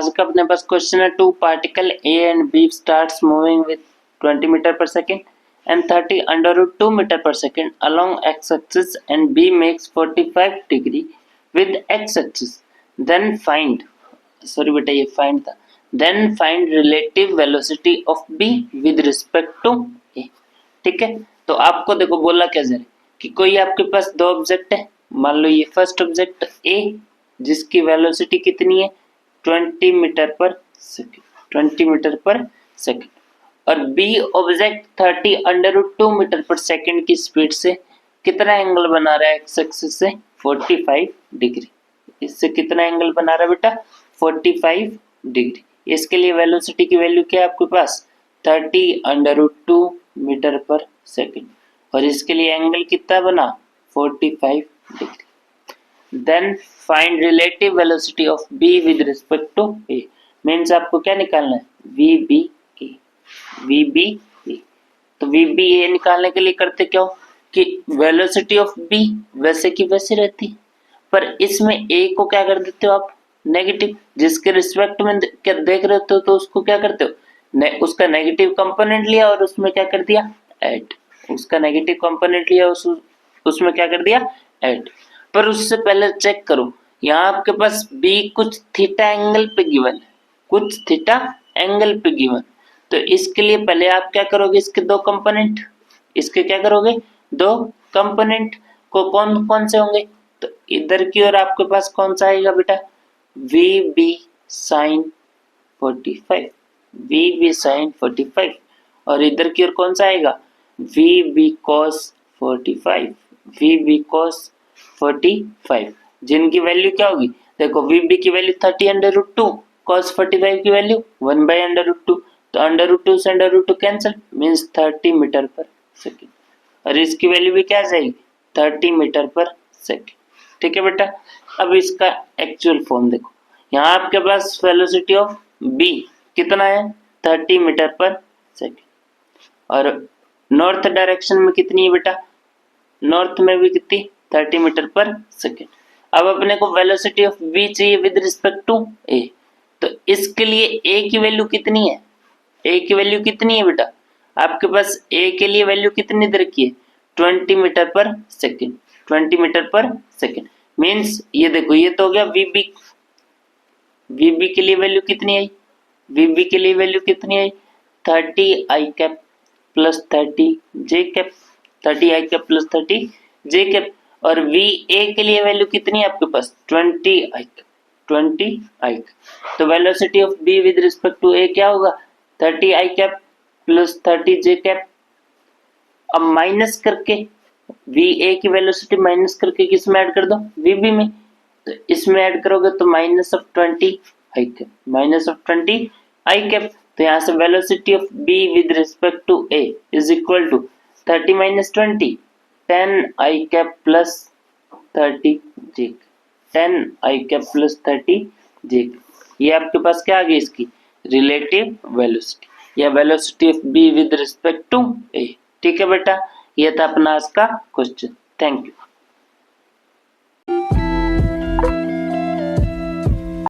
आज का अपने पास क्वेश्चन है, two particle A and B starts moving with 20 meter per second and 30 under root 2 meter per second along x-axis and B makes 45 degree with x-axis. Then find, sorry बेटा ये find था, then find relative velocity of B with respect to A. ठीक है, तो आपको देखो बोला क्या जा रहा है कि कोई आपके पास दो ऑब्जेक्ट है, मान लो ये फर्स्ट ऑब्जेक्ट A जिसकी वेलोसिटी कितनी है 20 meter per second, 20 meter per second, और B object 30 under root 2 meter per second की स्पीड से कितना एंगल बना रहा है एक्स एक्सिस से 45 डिग्री। इससे कितना एंगल बना रहा है बेटा 45 डिग्री। इसके लिए वेलोसिटी की वैल्यू क्या है आपके पास 30 under root 2 meter per second, और इसके लिए एंगल कितना बना 45 degree. Then find relative velocity of B with respect to A, means आपको क्या निकालना है V B A, V B A. तो वी बी ए निकालने के लिए करते क्या हो कि वेलोसिटी ऑफ बी वैसे की वैसे रहती है, पर इसमें ए को क्या कर देते हो आप नेगेटिव, जिसके रिस्पेक्ट में क्या देख रहे हो तो उसको क्या करते हो उसका नेगेटिव कंपोनेंट लिया और उसमें क्या कर दिया ऐड, उसका नेगेटिव कंपोनेंट लिया उसमें क्या कर दिया ऐड। पर उससे पहले चेक करो यहाँ आपके पास बी कुछ थीटा एंगल पे गिवन है, कुछ थीटा एंगल पे गिवन, तो इसके लिए पहले आप क्या करोगे इसके दो कंपोनेंट, इसके क्या करोगे दो कंपोनेंट को कौन कौन से होंगे, तो इधर की ओर आपके पास कौन सा आएगा बेटा V B sine 45, V B sine 45, और इधर की ओर कौन सा आएगा V B cos 45, V B cos 45, जिनकी वैल्यू क्या होगी देखो वी बी की वैल्यू 30 अंडर रूट 2, कॉस 45 की वैल्यू 1 बाई अंडर रूट 2, तो अंडर रूट 2 से under root 2 cancel means 30 meter per second, और इसकी वैल्यू भी क्या जाएगी 30 मीटर पर सेकेंड। ठीक है बेटा, अब इसका एक्चुअल फॉर्म देखो, यहाँ आपके पास वेलोसिटी ऑफ बी कितना है 30 मीटर पर सेकेंड, और नॉर्थ डायरेक्शन में कितनी है बेटा नॉर्थ में भी कितनी 30 मीटर पर सेकेंड। अब अपने को वेलोसिटी ऑफ बी चाहिए विद रिस्पेक्ट टू ए, तो इसके लिए ए की वैल्यू कितनी है, ए की वैल्यू कितनी है बेटा आपके पास ए के लिए वैल्यू कितनी दे रखी है 20 meter per second, 20 meter per second, means ये देखो ये तो हो गया वीबी, वीबी के लिए वैल्यू कितनी आई, वीबी के लिए वैल्यू कितनी आई 30 I cap plus 30 J cap, 30 I cap plus 30 J cap, और वी ए के लिए वैल्यू कितनी है आपके पास 20 आई कैप, 20 आई कैप, तो velocity of B with respect to A क्या होगा 30 I cap plus 30 J cap. अब माइनस करके वी ए की वेलोसिटी माइनस करके किस में ऐड कर दो वी बी में, तो इसमें ऐड करोगे तो minus of 20 I cap, minus of 20 I cap, तो यहाँ से velocity of B with respect to A is equal to 30 minus 20 10 I cap plus 30 J, 10 I cap plus 30 J, ये आपके पास क्या आ गई इसकी रिलेटिव वेलोसिटी या velocity of B with respect to A. ठीक है बेटा, ये था अपना आज का क्वेश्चन। Thank you.